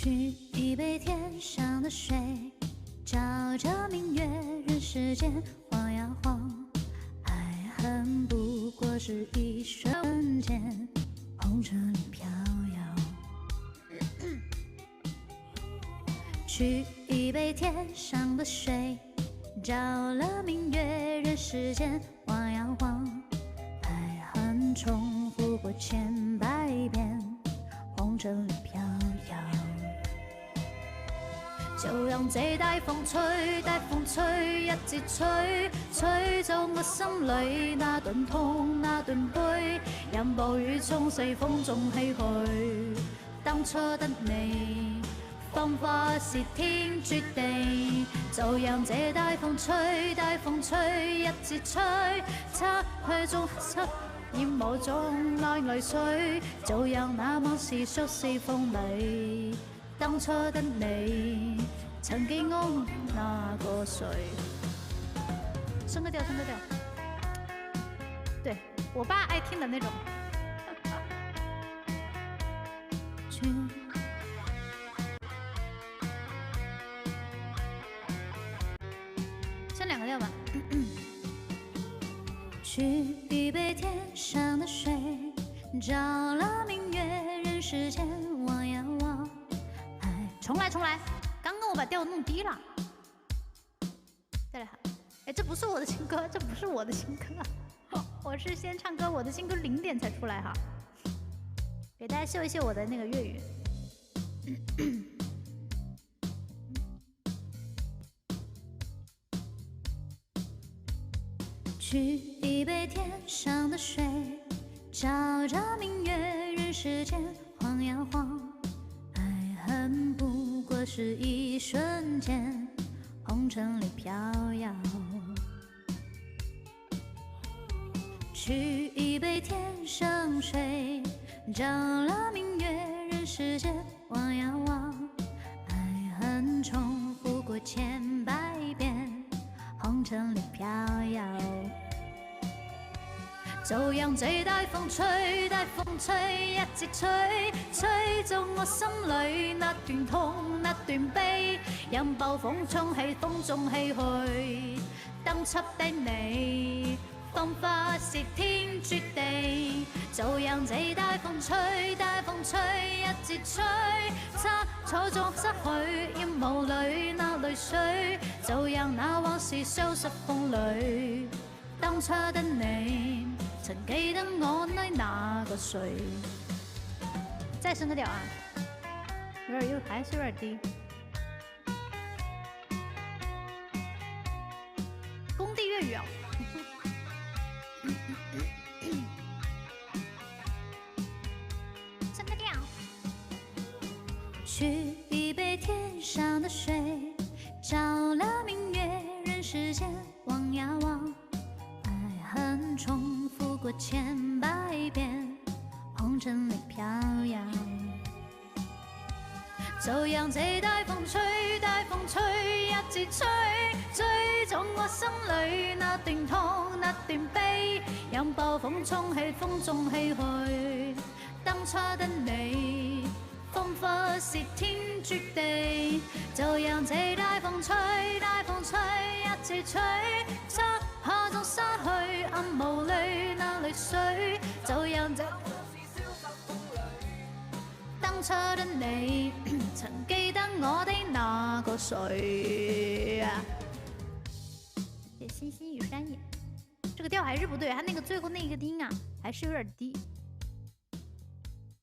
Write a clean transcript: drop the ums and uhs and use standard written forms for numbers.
取一杯天上的水，照着明月，人世间晃呀晃。爱恨不过是一瞬间，红尘里飘摇。取一杯天上的水，照了明月，人世间晃呀晃。爱恨重复过千百遍，红尘里飘摇。就讓這大風吹，大風吹，一直吹，吹走我心裏那段痛，那段悲。任暴雨沖洗風中唏噓，當初的你，芳華是天注定。就讓這大風吹，大風吹，一直吹，擦去種漆染無種愛淚水。就讓那往事逐絲風裏。當初的你，曾給我那個誰？升個調，升個調。對，我爸愛聽的那種。升兩個調吧。取一杯天上的水，照了明月，人世間望呀望。重來，重來！剛剛我把調弄低了。再來哈！哎，這不是我的新歌，這不是我的新歌，我是先唱歌，我的新歌0點才出來哈。給大家秀一秀我的那個粵語。取一杯天上的水，照着明月，人世間晃呀晃。愛恨不過是一瞬間，紅塵裏飄搖。取一杯天上水，照了明月，人世間望呀望。愛恨重複過千百遍，紅塵裏飄搖。就讓這大風吹，大風吹，一直吹，吹走我心裏那段痛，那段悲。任暴風衝起，風中唏噓。當初的你，芳華是天注定。就讓這大風吹，大風吹，一直吹，擦錯中失去，染霧裏那淚水。就讓那往事消失風裏。當初的你，曾記得我愛那個誰？再升個調啊，還是有點低。工地粵語啊。升個調。取一杯天上的水，照了明月，人世間望呀望。愛恨重複過千百遍，紅塵裏飄搖。就讓這大風吹，大風吹，一直吹，吹走我心裏那段痛，那段悲。任暴風衝起，風中唏噓。當初的你，芳華是天注定。就讓這大風吹，大風吹，一直吹，擦下種失去，暗霧裏那淚水。就讓這當初的你，曾記得我的那個誰啊？謝星星與山野，這個調還是不對，它那個最後那個音啊，還是有點低。